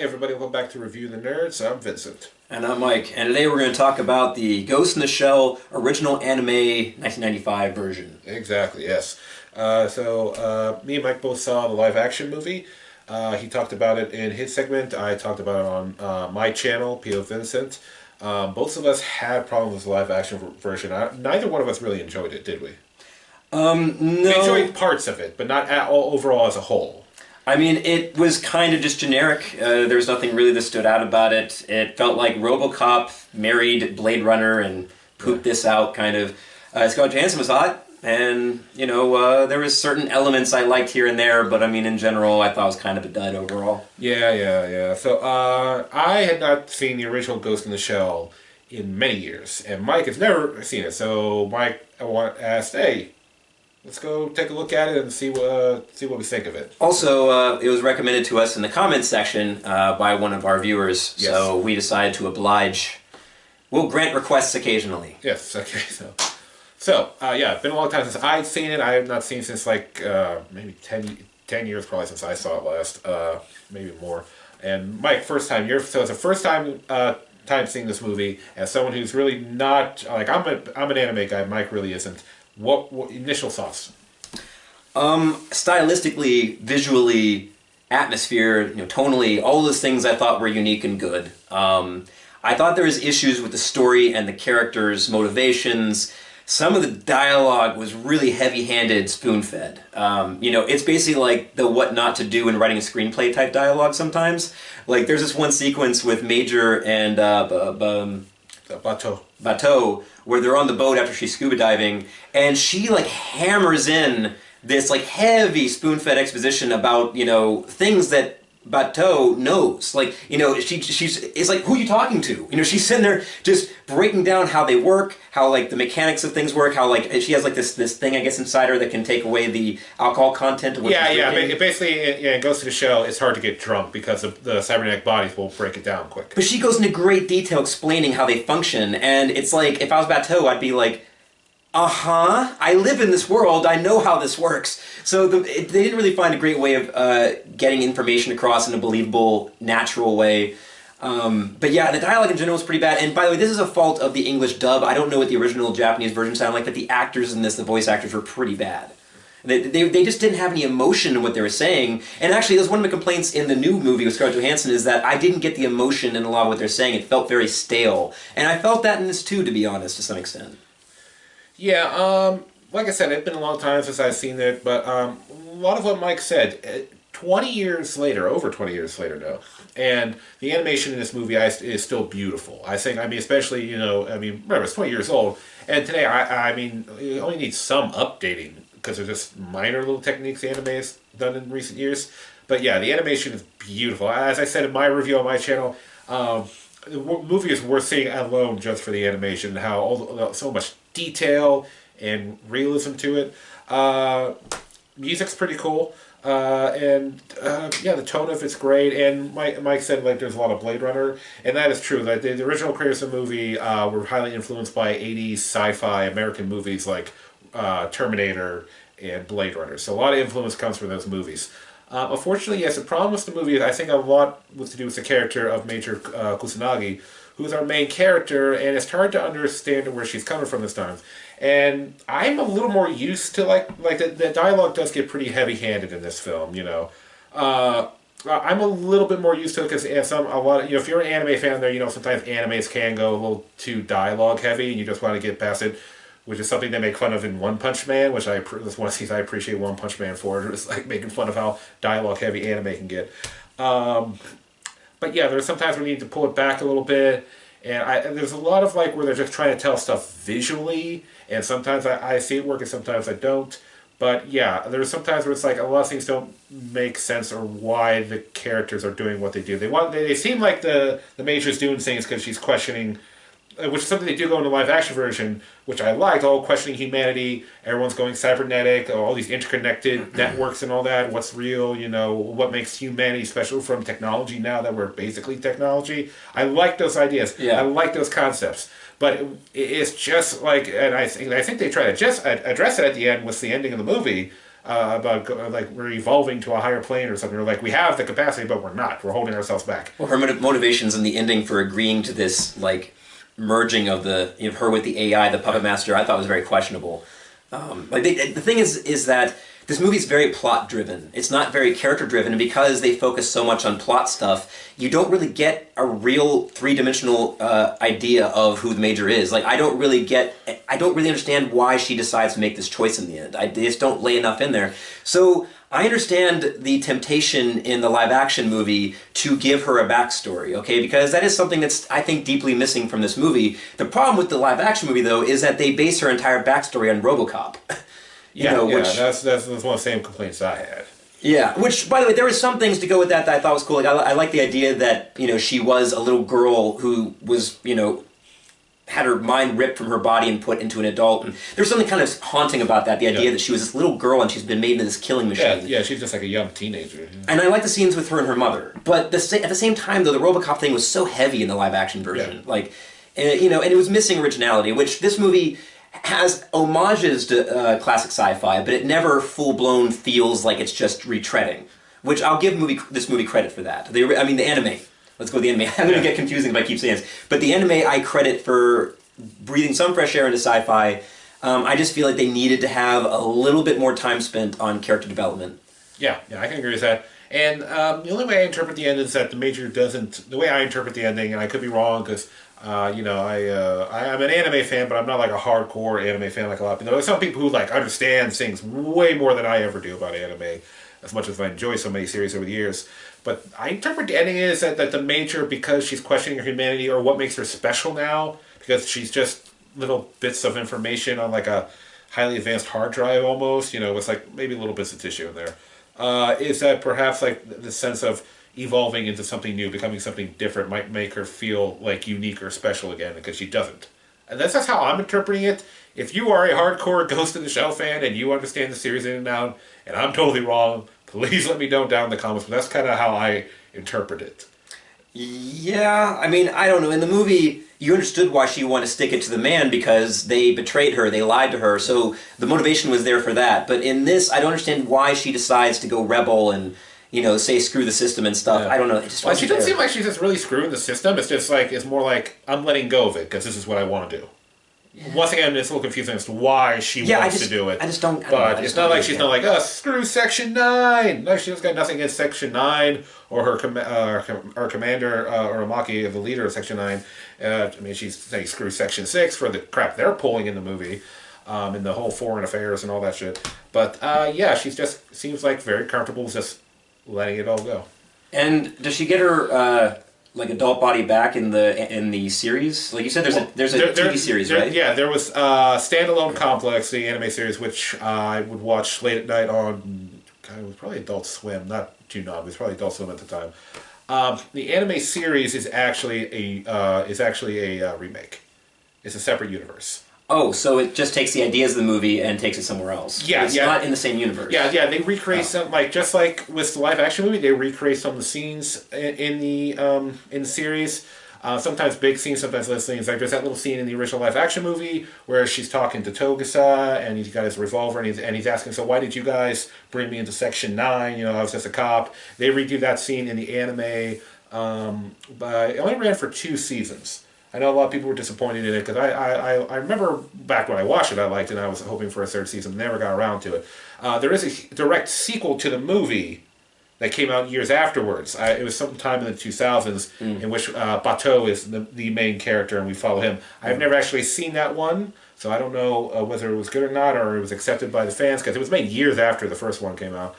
Hey everybody, welcome back to Review the Nerds. I'm Vincent. And I'm Mike, and today we're going to talk about the Ghost in the Shell original anime 1995 version. Exactly, yes. Me and Mike both saw the live-action movie. He talked about it in his segment. I talked about it on my channel, P.O. Vincent. Both of us had problems with the live-action version. Neither one of us really enjoyed it, did we? No. We enjoyed parts of it, but not at all overall as a whole. I mean, it was kind of just generic. There was nothing really that stood out about it. It felt like RoboCop married Blade Runner and pooped this out, kind of. Scarlett Johansson was hot, and, you know, there was certain elements I liked here and there, but I mean, in general, I thought it was kind of a dud overall. Yeah. So, I had not seen the original Ghost in the Shell in many years, and Mike has never seen it. So, Mike, asked, hey, let's go take a look at it and see what we think of it. Also, it was recommended to us in the comments section by one of our viewers, yes. So we decided to oblige. We'll grant requests occasionally. Yes, okay, yeah, it's been a long time since I'd seen it. I have not seen it since like maybe 10 years probably since I saw it last, maybe more. And Mike, so it's the first time seeing this movie, as someone who's really not, like, I'm an anime guy, Mike really isn't. What initial thoughts? Stylistically, visually, atmosphere, tonally, all those things I thought were unique and good. I thought there was issues with the story and the characters' motivations. Some of the dialogue was really heavy-handed, spoon-fed. It's basically like the what not to do in writing a screenplay type dialogue sometimes. Like, there's this one sequence with Major and Bateau, where they're on the boat after she's scuba diving, and she like hammers in this like heavy spoon-fed exposition about things that Bateau knows. Like she's it's like, who are you talking to? She's sitting there just breaking down how they work, how like the mechanics of things work, how like she has like this thing I guess inside her that can take away the alcohol content of what she's drinking. Basically it goes to the show. It's hard to get drunk because the cybernetic bodies will break it down quick. But she goes into great detail explaining how they function, and it's like if I was Bateau, I'd be like, I live in this world, I know how this works. So they didn't really find a great way of getting information across in a believable, natural way. But yeah, the dialogue in general was pretty bad. And by the way, this is a fault of the English dub. I don't know what the original Japanese version sounded like, but the actors in this, the voice actors, were pretty bad. They just didn't have any emotion in what they were saying. And actually, that's one of my complaints in the new movie with Scarlett Johansson, is that I didn't get the emotion in a lot of what they're saying. It felt very stale. And I felt that in this too, to be honest, to some extent. Yeah, like I said, it's been a long time since I've seen it, but a lot of what Mike said, 20 years later, over 20 years later now, and the animation in this movie is still beautiful. I think, especially, remember, it's 20 years old, and today, it only needs some updating, because there's just minor little techniques the anime has done in recent years. But yeah, the animation is beautiful. As I said in my review on my channel, the movie is worth seeing alone just for the animation, how so much detail and realism to it. Music's pretty cool, the tone of it's great. And Mike said like there's a lot of Blade Runner, and that is true. That the original creators of the movie were highly influenced by 80s sci-fi American movies like Terminator and Blade Runner. So a lot of influence comes from those movies. Unfortunately, yes, the problem with the movie, I think a lot was to do with the character of Major Kusanagi, who's our main character, and it's hard to understand where she's coming from this time. And I'm a little more used to, the dialogue does get pretty heavy-handed in this film, I'm a little bit more used to it because if you're an anime fan there, sometimes animes can go a little too dialogue-heavy, and you just want to get past it, which is something they make fun of in One Punch Man, which that's one of the things I appreciate One Punch Man for. It's like making fun of how dialogue-heavy anime can get. But yeah, there's sometimes we need to pull it back a little bit, and there's a lot of where they're just trying to tell stuff visually, and sometimes I see it work and sometimes I don't. But yeah, there's sometimes where it's like a lot of things don't make sense or why the characters are doing what they do. They seem like the Major's doing things because she's questioning, which is something they do go in the live-action version, which I liked, all questioning humanity, everyone's going cybernetic, all these interconnected networks and all that, what's real, what makes humanity special from technology now that we're basically technology. I like those ideas. Yeah. I like those concepts. But it's just and I think they try to just address it at the end with the ending of the movie, like we're evolving to a higher plane or something. Or like we have the capacity, but we're not. We're holding ourselves back. Well, her motivations in the ending for agreeing to this like merging of her with the AI, the puppet master, I thought was very questionable. The thing is that this movie's very plot driven. It's not very character driven, and because they focus so much on plot stuff, you don't really get a real three-dimensional idea of who the Major is. Like I don't really understand why she decides to make this choice in the end. They just don't lay enough in there. So I understand the temptation in the live-action movie to give her a backstory, okay? Because that is something that's, I think, deeply missing from this movie. The problem with the live-action movie, though, is that they base her entire backstory on RoboCop. That's one of the same complaints I had. Yeah, which, by the way, there were some things to go with that I thought was cool. Like, I like the idea that, she was a little girl who was, had her mind ripped from her body and put into an adult. And there's something kind of haunting about that, the idea that she was this little girl and she's been made into this killing machine. Yeah, she's just like a young teenager. Yeah. And I like the scenes with her and her mother. But at the same time, though, the RoboCop thing was so heavy in the live-action version. Yeah. And it was missing originality, which this movie has homages to classic sci-fi, but it never full-blown feels like it's just retreading. Which I'll give this movie credit for that. The anime. Let's go with the anime. I'm going to get confusing if I keep saying this. But the anime I credit for breathing some fresh air into sci-fi. I just feel like they needed to have a little bit more time spent on character development. Yeah, I can agree with that. And the only way I interpret the end is that the Major doesn't... The way I interpret the ending, and I could be wrong because... I'm an anime fan, but I'm not like a hardcore anime fan like a lot of people. There's some people who like understand things way more than I ever do about anime, as much as I enjoy so many series over the years. But I interpret the ending is that the Major, because she's questioning her humanity or what makes her special now, because she's just little bits of information on like a highly advanced hard drive almost, with like maybe little bits of tissue in there, is that perhaps like the sense of evolving into something new, becoming something different, might make her feel like unique or special again, because she doesn't. And that's how I'm interpreting it. If you are a hardcore Ghost in the Shell fan and you understand the series in and out, and I'm totally wrong, please let me know down in the comments, but that's kind of how I interpret it. Yeah, I don't know. In the movie, you understood why she wanted to stick it to the man because they betrayed her, they lied to her, so the motivation was there for that. But in this, I don't understand why she decides to go rebel and say screw the system and stuff. Yeah. I don't know. She doesn't seem like she's just really screwing the system. It's just like, it's more like, I'm letting go of it because this is what I want to do. Yeah. Once again, it's a little confusing as to why she wants to do it. I just don't... But it's not like she's not like, screw Section 9! No, she's got nothing against Section 9 or her commander, Uramaki, the leader of Section 9. She's saying screw Section 6 for the crap they're pulling in the movie. And the whole foreign affairs and all that shit. But, she just seems like very comfortable with just letting it all go. And does she get her adult body back in the series? Like you said, there's a TV series, right? Yeah, there was Standalone Complex, the anime series, which I would watch late at night on. It was probably Adult Swim, not Toonami. It was probably Adult Swim at the time. The anime series is actually a remake. It's a separate universe. Oh, so it just takes the ideas of the movie and takes it somewhere else. Yeah, it's not in the same universe. Yeah, they recreate some, just like with the live action movie, they recreate some of the scenes in the series. Sometimes big scenes, sometimes little scenes. Like there's that little scene in the original live action movie where she's talking to Togasa and he's got his revolver and he's asking, so why did you guys bring me into Section 9? I was just a cop. They redo that scene in the anime, but it only ran for 2 seasons. I know a lot of people were disappointed in it because I remember back when I watched it, I liked it, and I was hoping for a 3rd season, never got around to it. There is a direct sequel to the movie that came out years afterwards. It was sometime in the 2000s in which Bateau is the main character and we follow him. I've never actually seen that one, so I don't know whether it was good or not or it was accepted by the fans because it was made years after the first one came out.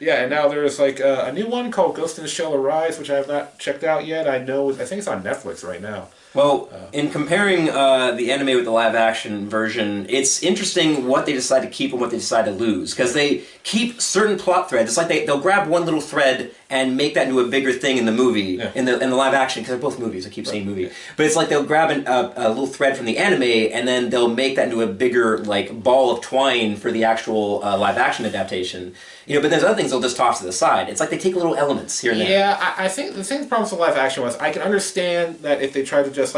Yeah, and now there's a new one called Ghost in the Shell Arise, which I have not checked out yet. I think it's on Netflix right now. Well, in comparing the anime with the live-action version, it's interesting what they decide to keep and what they decide to lose. Because they keep certain plot threads. It's like they'll grab one little thread and make that into a bigger thing in the movie, in the live-action, because they're both movies. I keep saying movie. But it's like they'll grab a little thread from the anime, and then they'll make that into a bigger ball of twine for the actual live-action adaptation. But there's other things they'll just toss to the side. It's like they take little elements here and there. Yeah, I think the same problem with live action was I can understand that if they try to just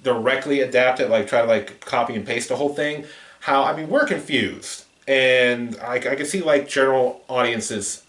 directly adapt it, try to copy and paste the whole thing. how, I mean, we're confused. And I can see, like, general audiences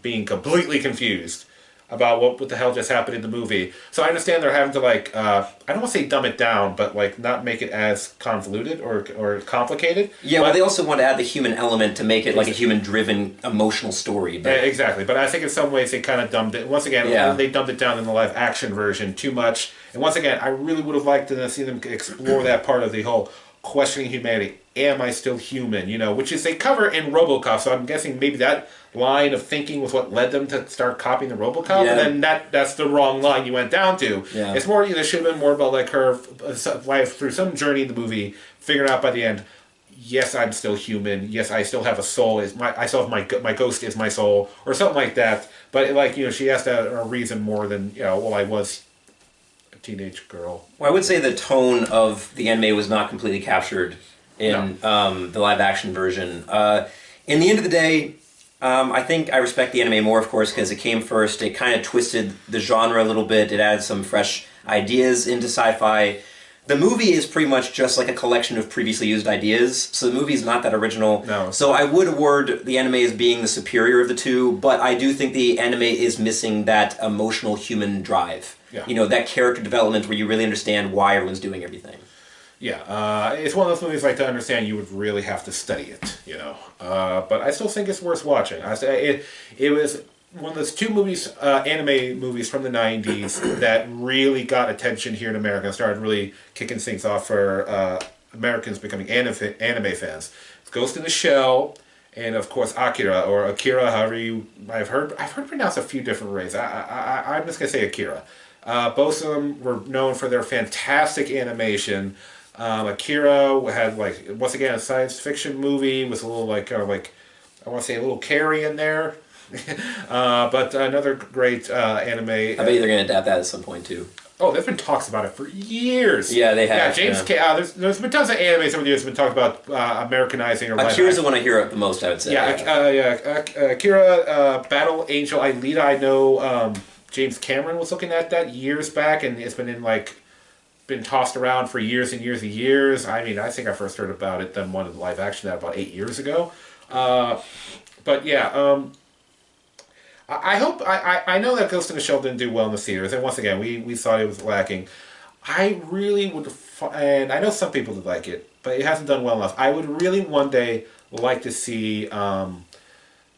being completely confused about what the hell just happened in the movie. So I understand they're having to, like, I don't want to say dumb it down, but, like, not make it as convoluted or complicated. Yeah, well, they also want to add the human element to make it like a human-driven, emotional story. But... Yeah, exactly. But I think in some ways they kind of dumbed it. Once again, they dumbed it down in the live-action version too much. And once again, I really would have liked to see them explore that part of the whole questioning humanity. Am I still human? You know, which is they cover in RoboCop. So I'm guessing maybe that line of thinking was what led them to start copying the RoboCop. Yeah. And then that's the wrong line you went down to. Yeah. It's more, there should have been more about like her life through some journey in the movie, figuring out by the end, yes, I'm still human. Yes, I still have a soul. I still have my ghost is my soul, or something like that. But like, you know, she has to have a reason more than, you know, well, I was a teenage girl. Well, I would say the tone of the anime was not completely captured in the live action version. In the end of the day, I think I respect the anime more, of course, because it came first. It kind of twisted the genre a little bit. It added some fresh ideas into sci-fi. The movie is pretty much just like a collection of previously used ideas, so the movie is not that original. No. So I would award the anime as being the superior of the two, but I do think the anime is missing that emotional human drive. Yeah. You know, that character development where you really understand why everyone's doing everything. Yeah, it's one of those movies, like, to understand, you would really have to study it, you know. But I still think it's worth watching. I say it was one of those two movies, anime movies from the 90s that really got attention here in America and started really kicking things off for Americans becoming anime fans. It's Ghost in the Shell, and of course Akira, or Akira, however you... I've heard pronounced a few different ways. I'm just going to say Akira. Both of them were known for their fantastic animation. Akira had, like, once again, a science fiction movie with a little, like, I want to say a little Carrie in there. But another great anime. I bet they're going to adapt that at some point, too. Oh, there's been talks about it for years. Yeah, they have. Yeah, there's been tons of animes over the years that have been talked about Americanizing or Akira's the one I hear the most, I would say. Akira, Battle Angel Alita, I know James Cameron was looking at that years back, and it's been been tossed around for years and years and years. I mean, I think I first heard about it, then wanted live action that about 8 years ago. But yeah, I hope, I know that Ghost in the Shell didn't do well in the theaters, and once again, we thought it was lacking. I really would, and I know some people would like it, but it hasn't done well enough. I would really one day like to see the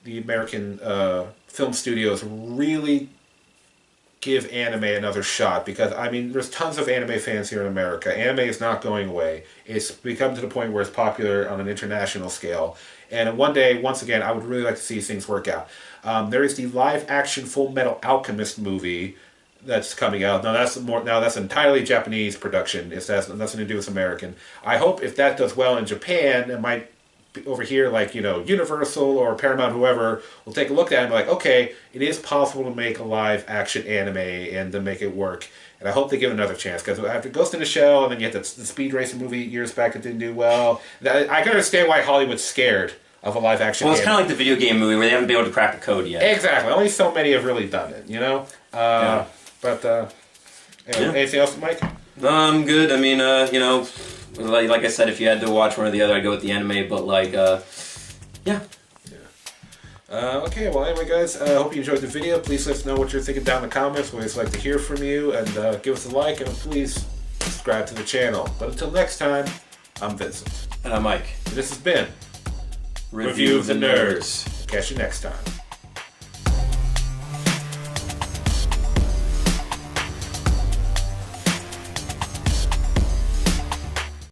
American film studios really give anime another shot, because I mean, there's tons of anime fans here in America. Anime is not going away. It's become to the point where it's popular on an international scale, and one day, once again, I would really like to see things work out. There is the live action Full Metal Alchemist movie that's coming out. Now that's entirely Japanese production. It has nothing to do with American. I hope if that does well in Japan, it might over here, like, you know, Universal or Paramount, whoever, will take a look at it and be like, okay, it is possible to make a live action anime and to make it work. And I hope they give it another chance, because after Ghost in the Shell, and then you had the Speed Racer movie years back that didn't do well, I can understand why Hollywood's scared of a live action. Well, it's kind of like the video game movie where they haven't been able to crack the code yet. Exactly. Only so many have really done it, you know? But, anything else, Mike? No, I'm good. I mean, you know, like I said, if you had to watch one or the other, I'd go with the anime, but, like, yeah. Okay, well, anyway, guys, I hope you enjoyed the video. Please let us know what you're thinking down in the comments. We always like to hear from you, and give us a like, and please subscribe to the channel. But until next time, I'm Vincent. And I'm Mike. This has been Review of the Nerds. Catch you next time.